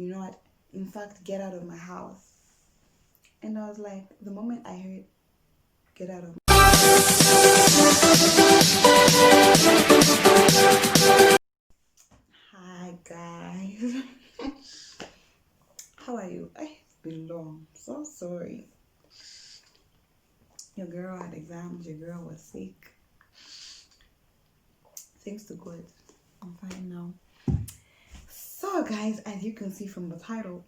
you know what, in fact, get out of my house. And I was like, the moment I heard get out of my Hi guys. How are you? It's been long. So sorry. Your girl had exams, your girl was sick. Thanks to God, I'm fine now. So guys, as you can see from the title,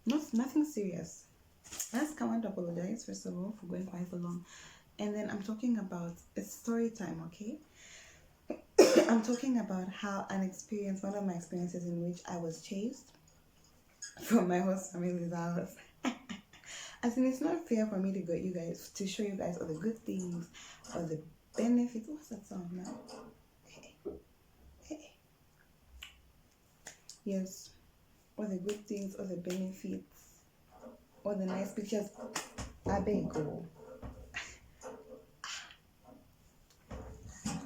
nothing serious. I just want to apologize first of all for going quite so long. And then I'm talking about it's story time, okay? I'm talking about how one of my experiences in which I was chased from my host family's house. As in, it's not fair for me to show you guys all the good things or the benefits. What's that song now? Hey. Yes, all the good things, all the benefits, all the nice pictures. I beg go.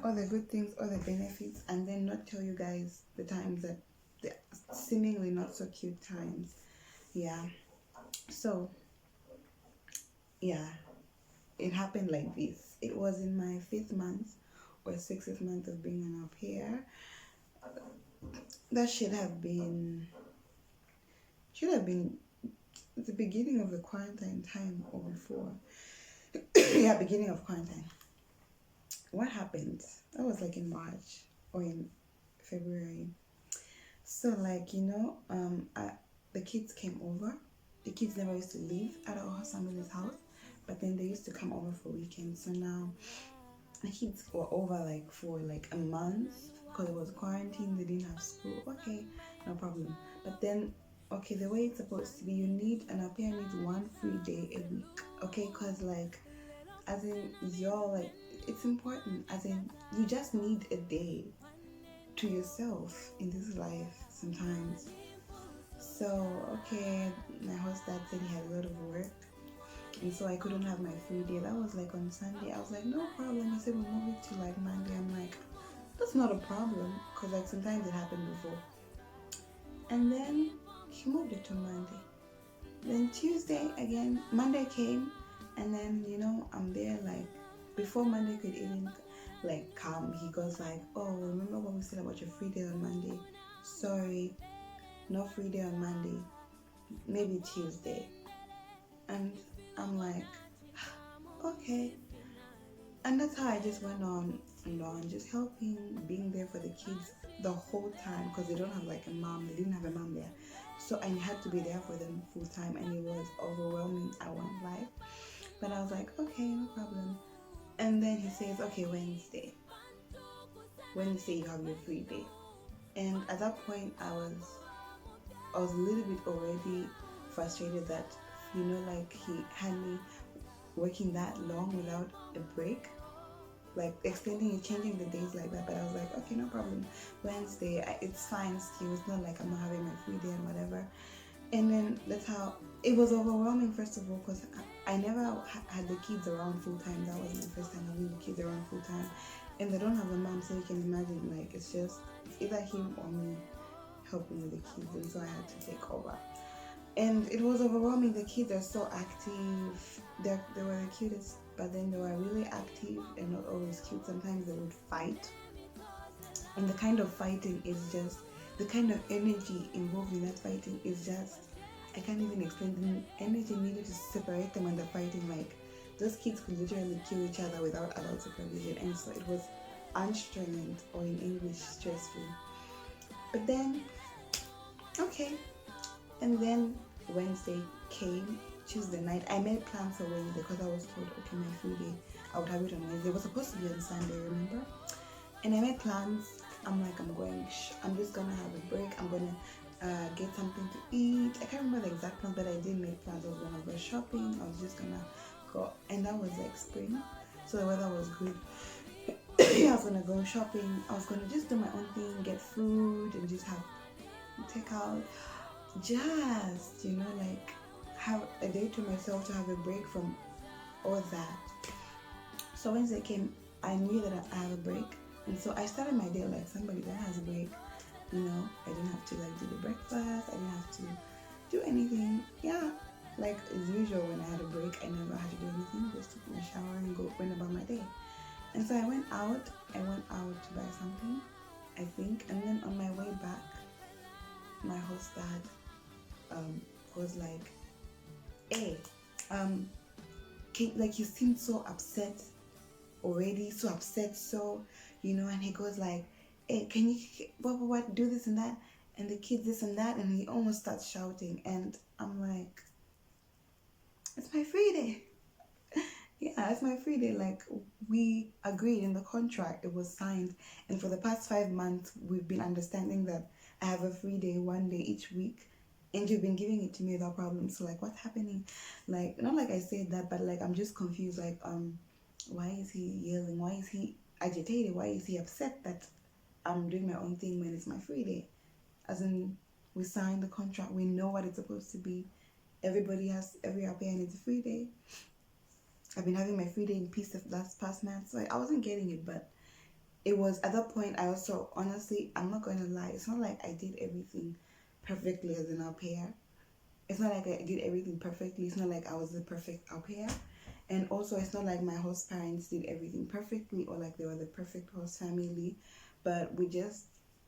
All the good things, all the benefits, and then not tell you guys the times that the seemingly not so cute times. Yeah. So yeah, it happened like this. It was in my 5th month or 6th month of being an au pair. That should have been the beginning of the quarantine time or before. Yeah, beginning of quarantine. What happened? That was like in March or in February. So like, the kids came over. The kids never used to live at our family's house, but then they used to come over for weekends. So now the kids were over like for like a month because it was quarantine. They didn't have school. Okay, no problem. But then, okay, the way it's supposed to be, you need an au pair needs 1 free day a week. Okay, because like, as in, you're like, it's important. As in, you just need a day to yourself in this life sometimes. So, okay, my host dad said he had a lot of work, and so I couldn't have my free day. That was like on Sunday. I was like, no problem. He said we'll move it to like Monday. I'm like, that's not a problem, because like sometimes it happened before. And then he moved it to Monday. Then Tuesday again, Monday came, and then I'm there like before Monday could even like come. He goes like, oh, remember what we said about your free day on Monday? Sorry, no free day on Monday, maybe Tuesday. And I'm like, okay. And that's how I just went on and on, just helping, being there for the kids the whole time, because they don't have like a mom. They didn't have a mom there, so I had to be there for them full time, and it was overwhelming. I won't lie, but I was like, okay, no problem. And then he says, okay, Wednesday you have your free day. And at that point I was a little bit already frustrated that like he had me working that long without a break, like extending and changing the days like that. But I was like, okay, no problem, Wednesday, it's fine still. It's not like I'm not having my free day and whatever. And then that's how it was overwhelming, first of all, because I never had the kids around full time. That was my first time having the kids around full time, and they don't have a mom, so you can imagine, like, it's either him or me helping with the kids, and so I had to take over. And it was overwhelming. The kids are so active. They were the cutest, but then they were really active and not always cute. Sometimes they would fight, and the kind of fighting is just, the kind of energy involved in that fighting is just, I can't even explain the energy needed to separate them when they're fighting. Like, those kids could literally kill each other without adult supervision, and so it was anstrengend, or in English, stressful. But then, okay, and then Wednesday came. Tuesday night, I made plans for Wednesday because I was told, okay, my free day, I would have it on Wednesday. It was supposed to be on Sunday, remember? And I made plans. I'm like, I'm just gonna have a break. I'm gonna get something to eat. I can't remember the exact plans, but I did make plans. I was gonna go shopping. I was just gonna go, and that was like spring, so the weather was good. I was gonna go shopping. I was gonna just do my own thing, get food, and just have takeout. Just like have a day to myself, to have a break from all that. So Wednesday came, I knew that I have a break, and so I started my day like somebody that has a break. I didn't have to like do the breakfast. I didn't have to do anything. Yeah, like as usual, when I had a break, I never had to do anything. Just took my shower and went about my day. And so I went out. I went out to buy something, I think, and then on my way back, my host dad um was like, "Hey, um, like you seem so upset already, so upset, so and he goes like, hey, can you what do this and that, and the kids this and that, and he almost starts shouting, and I'm like, it's my free day. Yeah, it's my free day. Like, we agreed in the contract, it was signed, and for the past 5 months we've been understanding that I have a free day, one day each week, and you've been giving it to me without problem. So like, what's happening? Like, not like I said that, but like, I'm just confused. Like, why is he yelling? Why is he agitated? Why is he upset that I'm doing my own thing when it's my free day? As in, we signed the contract, we know what it's supposed to be. Every RPA needs a free day. I've been having my free day in peace of last past month, so I wasn't getting it. But it was at that point, I also, honestly, I'm not going to lie, it's not like I did everything perfectly as an au pair. It's not like I did everything perfectly. It's not like I was the perfect au pair. And also, it's not like my host parents did everything perfectly, or like they were the perfect host family. But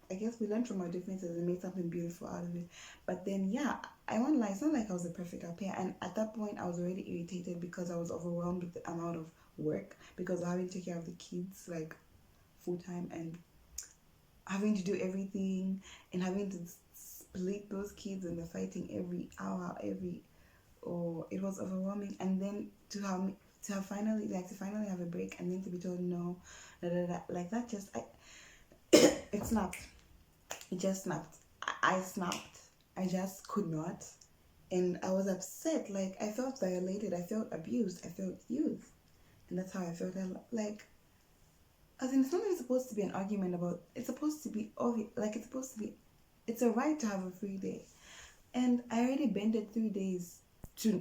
I guess we learned from our differences and made something beautiful out of it. But then, yeah, I won't lie, it's not like I was the perfect au pair. And at that point, I was already irritated because I was overwhelmed with the amount of work, because of having to take care of the kids, like, full time, and having to do everything, and having to split those kids, and they're fighting every hour, it was overwhelming. And then to finally have a break, and then to be told no, like that, just it snapped. It just snapped. I snapped. I just could not. And I was upset. Like, I felt violated. I felt abused. I felt used. And that's how I felt. Like, as in, it's not even supposed to be an argument about, it's supposed to be obvious. Like, it's a right to have a free day. And I already bended 3 days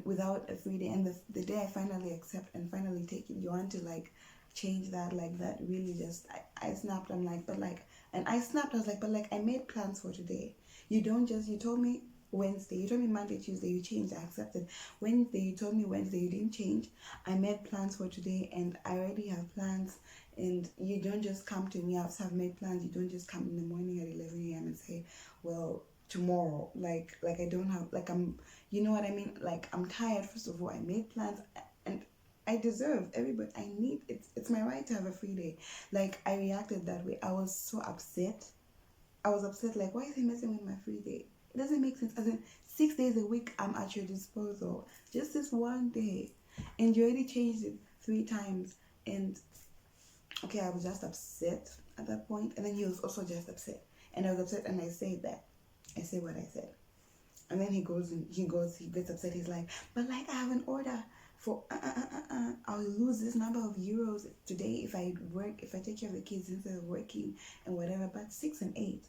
without a free day. And the day I finally accept and finally take it, you want to like change that, like that really just, I snapped. I'm like, but like, and I snapped. I was like, but like, I made plans for today. You told me Wednesday, you told me Monday, Tuesday, you changed, I accepted. Wednesday, you told me Wednesday, you didn't change. I made plans for today, and I already have plans. And you don't just come to me after I've made plans. You don't just come in the morning at 11 a.m. and say, well, tomorrow. Like I don't have, like, I'm, you know what I mean? Like, I'm tired. First of all, I made plans, and I deserve everybody. I need it's my right to have a free day. Like, I reacted that way. I was so upset. I was upset, like, why is he messing with my free day? It doesn't make sense. As in, 6 days a week, I'm at your disposal. Just this one day. And you already changed it 3 times. And, okay, I was just upset at that point. And then he was also just upset. And I was upset, and I said that. I said what I said. And then he gets upset. He's like, but like, I have an order for, I'll lose this number of euros today if I take care of the kids instead of working and whatever. But 6 and 8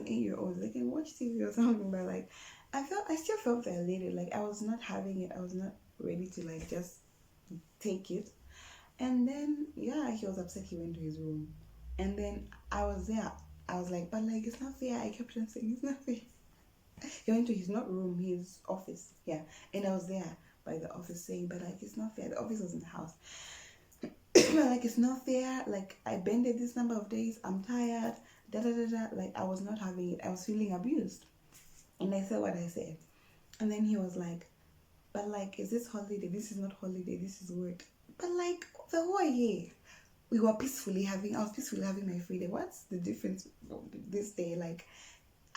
year olds, they can watch TV or something. But like, I still felt violated. Like, I was not having it. I was not ready to like just take it. And then, yeah, he was upset. He went to his room. And then I was there. I was like, but like, it's not fair. I kept on saying, it's not fair. He went to his not room, his office. Yeah. And I was there by the office saying, but like, it's not fair. The office was in the house. But like, it's not fair. Like, I bended this number of days. I'm tired. Da da da da. Like, I was not having it. I was feeling abused. And I said what I said. And then he was like, but like, is this holiday? This is not holiday. This is work. But like, the whole year, I was peacefully having my free day. What's the difference this day? Like,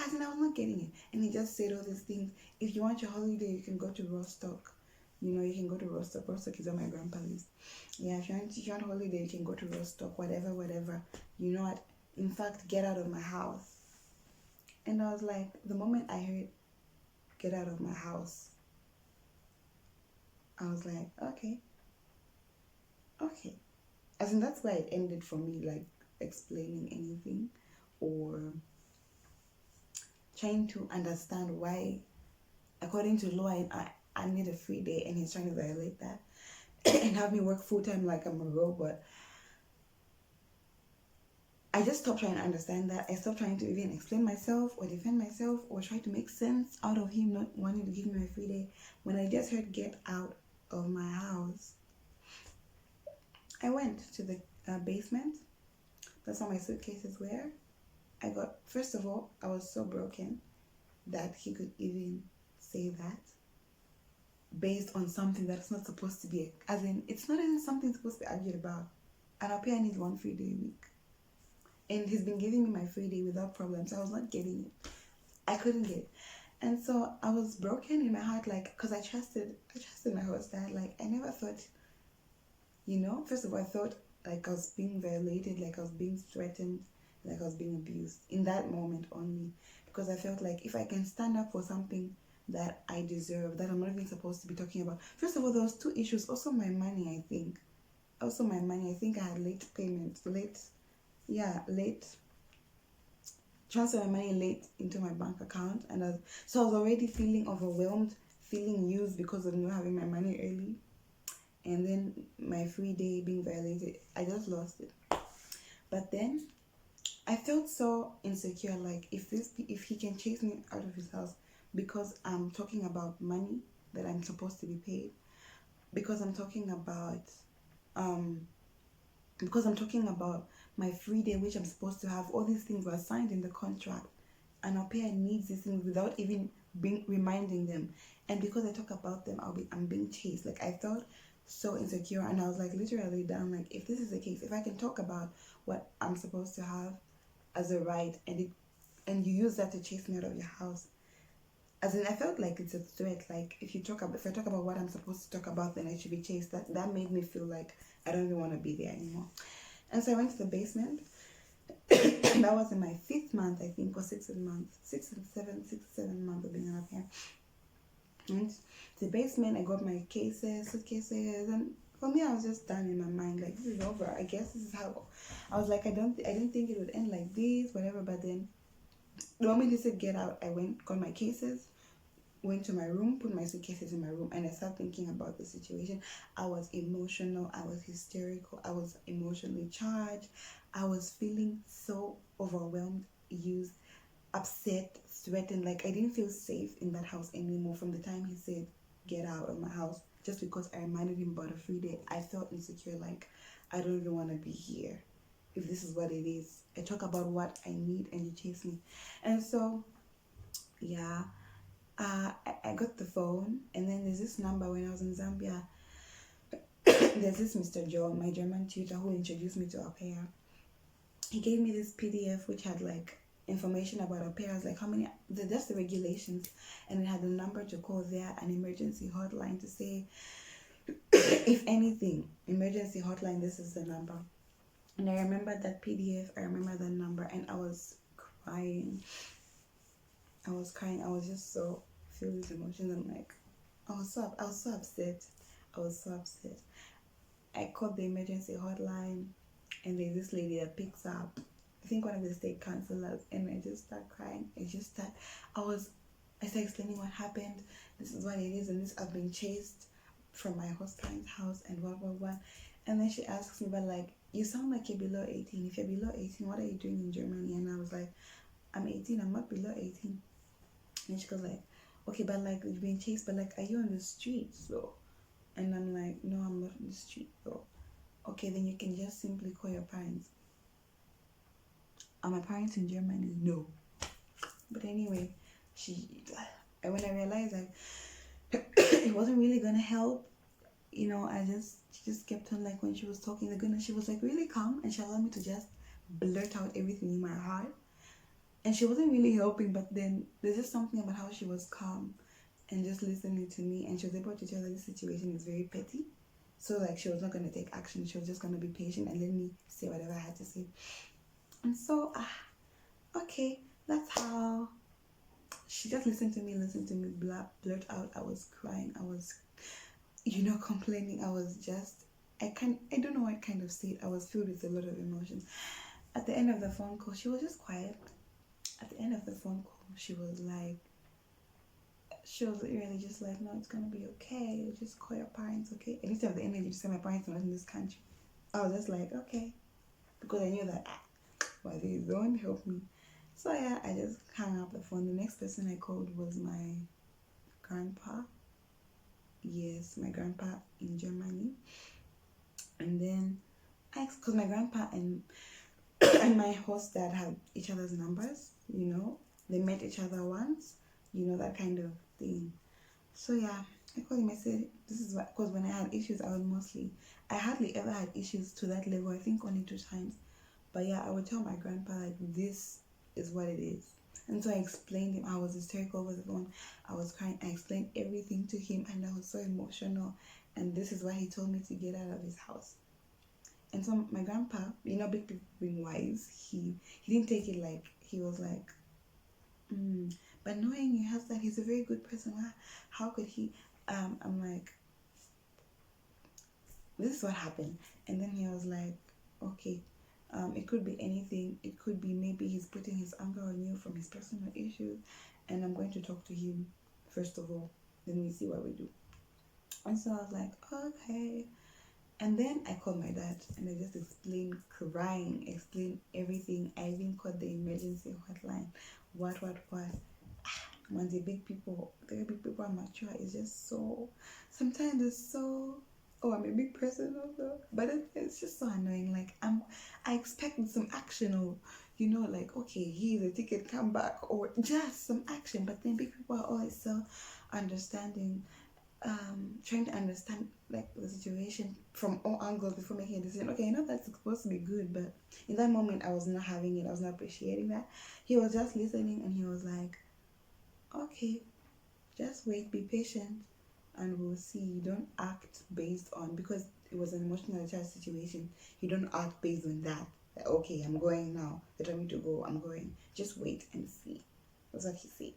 as in, I was not getting it. And he just said all these things. If you want your holiday, you can go to Rostock. You can go to Rostock. Rostock is on my grandpa's list. Yeah, if you want holiday, you can go to Rostock. Whatever. You know what? In fact, get out of my house. And I was like, the moment I heard, get out of my house, I was like, okay. As in, that's why it ended for me, like, explaining anything or trying to understand why, according to law, I need a free day, and he's trying to violate that and have me work full time like I'm a robot. I just stopped trying to understand that. I stopped trying to even explain myself or defend myself or try to make sense out of him not wanting to give me my free day. When I just heard get out of my house, I went to the basement. That's where my suitcases were. First of all, I was so broken that he could even say that based on something that's not supposed to be, as in, it's not even something supposed to be argued about. And our pair needs 1 free day a week. And he's been giving me my free day without problems. I was not getting it. I couldn't get it. And so I was broken in my heart, like, because I trusted my host dad. Like, I never thought, first of all, I thought like I was being violated, like I was being threatened, like I was being abused in that moment only. Because I felt like if I can stand up for something that I deserve, that I'm not even supposed to be talking about. First of all, there was 2 issues. Also my money, I think. I had late payments, late transfer my money late into my bank account, and so I was already feeling overwhelmed, feeling used because of not having my money early, and then my free day being violated. I just lost it. But then I felt so insecure, like if he can chase me out of his house because I'm talking about money that I'm supposed to be paid, because I'm talking about my free day, which I'm supposed to have. All these things were signed in the contract, and our pair needs these things without even reminding them. And because I talk about them, I'm being chased. Like, I felt so insecure, and I was like literally down. Like, if this is the case, if I can talk about what I'm supposed to have as a right, and you use that to chase me out of your house, as in, I felt like it's a threat. Like, if I talk about what I'm supposed to talk about, then I should be chased. That made me feel like I don't even want to be there anymore. And so I went to the basement. That was in my 5th month, I think, or 6th month, 6th and 7th month of being up here. And to the basement, I got my suitcases, and for me, I was just done in my mind. Like, this is over. I guess this is how. I was like, I didn't think it would end like this, whatever. But then, the moment he said get out, I got my cases, went to my room, put my suitcases in my room, and I started thinking about the situation. I was emotional, I was hysterical, I was emotionally charged, I was feeling so overwhelmed, used, upset, threatened. Like, I didn't feel safe in that house anymore from the time he said get out of my house, just because I reminded him about a free day. I felt insecure, like I don't even want to be here if this is what it is. I talk about what I need and you chase me. And so I got the phone, and then there's this number. When I was in Zambia, there's this Mr. John, my German tutor, who introduced me to au pair. He gave me this PDF which had like information about au pairs, like just the regulations, and it had a number to call there, an emergency hotline to say, if anything, emergency hotline, this is the number. And I remember that PDF, I remember that number, and I was crying. I was just so filled with emotions. I'm like, I was so upset. I called the emergency hotline, and there's this lady that picks up, I think one of the state councillors, and I just start crying. I started explaining what happened. This is what it is, and this, I've been chased from my host parents' house, and blah blah blah. And then she asks me, but like, you sound like you're below 18. If you're below 18, what are you doing in Germany? And I was like, I'm 18, I'm not below 18. And she goes like, okay, but like, you're being chased, but like, are you on the streets though? And I'm like, no, I'm not on the street though. Okay, then you can just simply call your parents. Are my parents in Germany? No. But anyway, when I realized that it wasn't really gonna help, she just kept on, like, when she was talking, she was like really calm, and she allowed me to just blurt out everything in my heart. And she wasn't really helping, but then there's just something about how she was calm and just listening to me, and she was able to tell that this situation is very petty. So like, she was not going to take action. She was just going to be patient and let me say whatever I had to say. And so, okay, that's how she just listened to me, blurt out. I was crying. I was, complaining. I was just, I don't know what kind of state. I was filled with a lot of emotions. At the end of the phone call, she was just quiet. At the end of the phone call, she was really just like, no, it's gonna be okay. Just call your parents, okay? At least I have the energy to say my parents are not in this country. I was just like, okay, because I knew that Why they don't help me. So yeah, I just hung up the phone. The next person I called was my grandpa. Yes, my grandpa in Germany. And then because my grandpa and and my host dad had each other's numbers, they met each other once, that kind of thing. So yeah, I called him. I said, this is what, because when I had issues, I hardly ever had issues to that level. I think only 2 times. But yeah, I would tell my grandpa, like, this is what it is. And so I explained him. I was hysterical over the phone. I was crying. I explained everything to him, and I was so emotional. And this is why he told me to get out of his house. And so my grandpa, big people being wise, he didn't take it like, he was like, but knowing your husband, he's a very good person. How could he? I'm like, this is what happened. And then he was like, okay, it could be anything. It could be maybe he's putting his anger on you from his personal issues, and I'm going to talk to him first of all. Then we see what we do. And so I was like, okay. And then I called my dad and I just explained, crying, explained everything. I even called the emergency hotline. What? When the big people are mature, it's just so, sometimes it's so, oh, I'm a big person also, but it's just so annoying. Like, I expected some action, or, like, okay, here's a ticket, come back, or just some action. But then big people are always so understanding, trying to understand, like, the situation from all angles before making a decision. Okay, I know that's supposed to be good, but in that moment I was not having it. I was not appreciating that. He was just listening, and he was like, okay, just wait, be patient, and we'll see. You don't act based on, because it was an emotional child situation, you don't act based on that. Like, okay, I'm going now, they tell me to go, I'm going, just wait and see. That's what he said.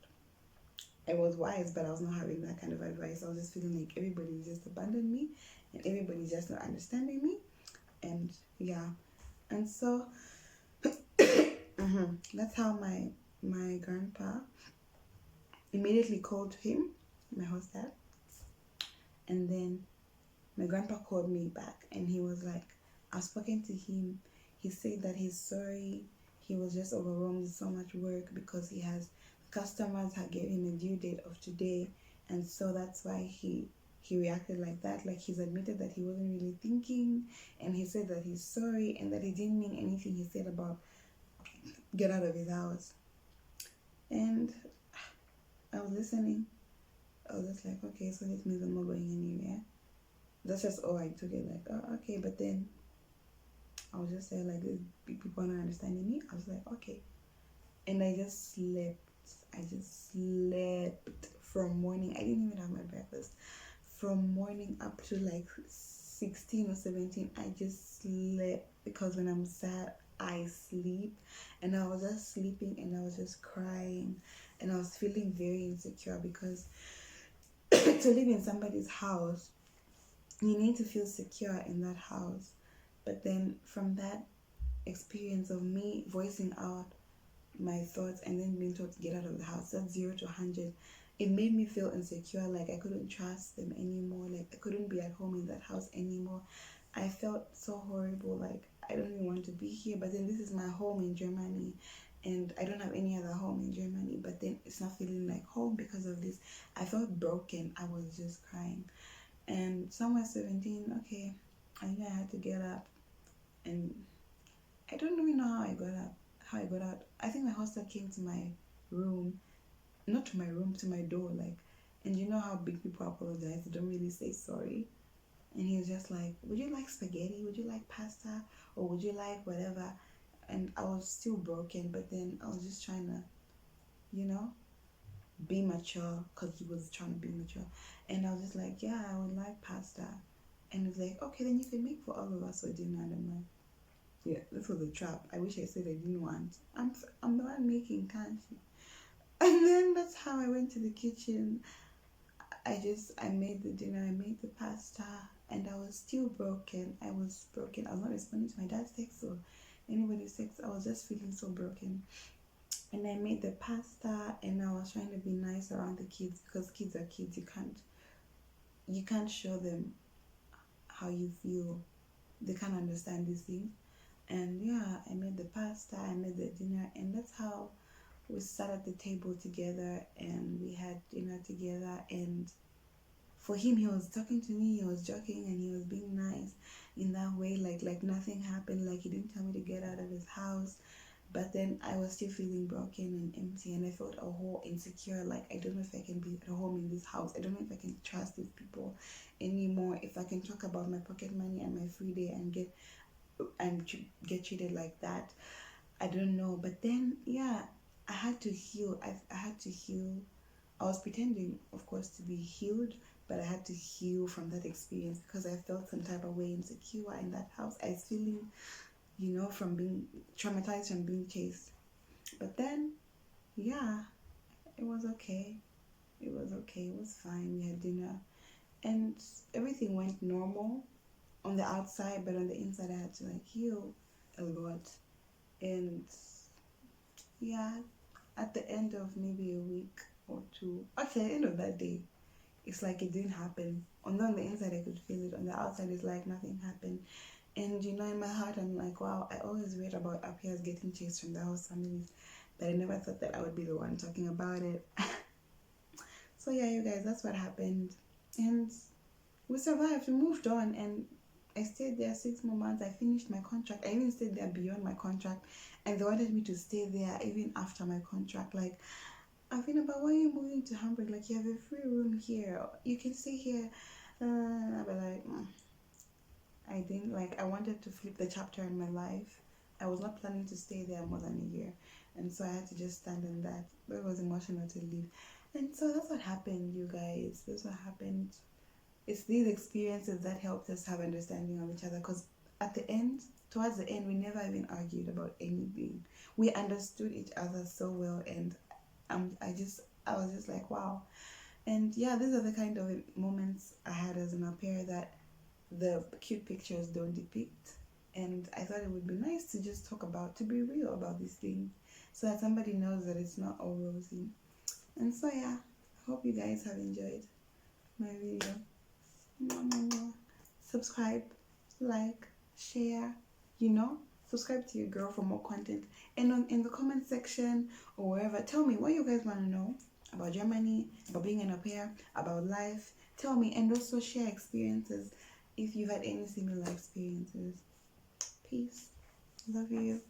I was wise, but I was not having that kind of advice. I was just feeling like everybody just abandoned me, and everybody's just not understanding me. And yeah, and so that's how my grandpa immediately called him, my host dad. And then my grandpa called me back, and he was like, I've spoken to him. He said that he's sorry. He was just overwhelmed with so much work because he has customers had gave him a due date of today, and so that's why he reacted like that. Like, he's admitted that he wasn't really thinking, and he said that he's sorry and that he didn't mean anything he said about get out of his house. And I was listening. I was just like, okay, so this means I'm not going anywhere. That's just all I took it, like, oh, okay. But then I was just there, like, these big people are not understanding me. I was like, okay. And I just slept. From morning. I didn't even have my breakfast. From morning up to like 16 or 17, I just slept, because when I'm sad, I sleep. And I was just sleeping, and I was just crying, and I was feeling very insecure, because to live in somebody's house, you need to feel secure in that house. But then from that experience of me voicing out my thoughts and then being told to get out of the house, that's 0 to 100, it made me feel insecure. Like, I couldn't trust them anymore. Like, I couldn't be at home in that house anymore. I felt so horrible. Like, I don't even want to be here. But then this is my home in Germany, and I don't have any other home in Germany. But then it's not feeling like home because of this. I felt broken. I was just crying. And somewhere 17, okay, I knew I had to get up. And I don't even know how I got up. I think my hostess came to my room, not to my room, to my door, like, and you know how big people apologize, they don't really say sorry. And he was just like, would you like spaghetti? Would you like pasta? Or would you like whatever? And I was still broken, but then I was just trying to, be mature, because he was trying to be mature. And I was just like, yeah, I would like pasta. And he was like, okay, then you can make for all of us for dinner. And I'm like, yeah, this was a trap. I wish I said I didn't want. I'm the one making, can't you? And then that's how I went to the kitchen. I made the dinner, I made the pasta, and I was still broken. I was broken. I was not responding to my dad's text or anybody's text. I was just feeling so broken. And I made the pasta, and I was trying to be nice around the kids, because kids are kids. You can't show them how you feel. They can't understand these things. And yeah, I made the pasta, I made the dinner, and that's how we sat at the table together and we had dinner together. And for him, he was talking to me, he was joking, and he was being nice in that way, like nothing happened, like he didn't tell me to get out of his house. But then I was still feeling broken and empty, and I felt a whole insecure, like I don't know if I can be at home in this house, I don't know if I can trust these people anymore, if I can talk about my pocket money and my free day and get treated like that. I don't know. But then yeah, I had to heal. I had to heal. I was pretending, of course, to be healed, but I had to heal from that experience because I felt some type of way insecure in that house. I was feeling, from being traumatized from being chased. But then, yeah, it was okay. It was okay. It was fine. We had dinner and everything went normal on the outside, but on the inside, I had to like heal a lot. And yeah, at the end of maybe a week or two, actually, at the end of that day, it's like it didn't happen. Although on the inside, I could feel it. On the outside, it's like nothing happened. And in my heart, I'm like, wow, I always read about appears getting chased from the house families, but I never thought that I would be the one talking about it. So yeah, you guys, that's what happened. And we survived, we moved on, and I stayed there 6 more months. I finished my contract. I even stayed there beyond my contract, and they wanted me to stay there even after my contract. Like, I've been about, why are you moving to Hamburg? Like, you have a free room here. You can stay here. But like, I didn't like. I wanted to flip the chapter in my life. I was not planning to stay there more than a year, and so I had to just stand in that. But it was emotional to leave, and so that's what happened, you guys. That's what happened. It's these experiences that helped us have understanding of each other, because at the end, towards the end, we never even argued about anything. We understood each other so well, and I was just like, wow. And yeah, these are the kind of moments I had as an au pair that the cute pictures don't depict. And I thought it would be nice to just talk about, to be real about these things, so that somebody knows that it's not all rosy. And so yeah, I hope you guys have enjoyed my video. Subscribe, like, share, subscribe to your girl for more content. And in the comment section or wherever, tell me what you guys want to know about Germany, about being an au pair, about life. Tell me, and also share experiences if you've had any similar experiences. Peace. Love you.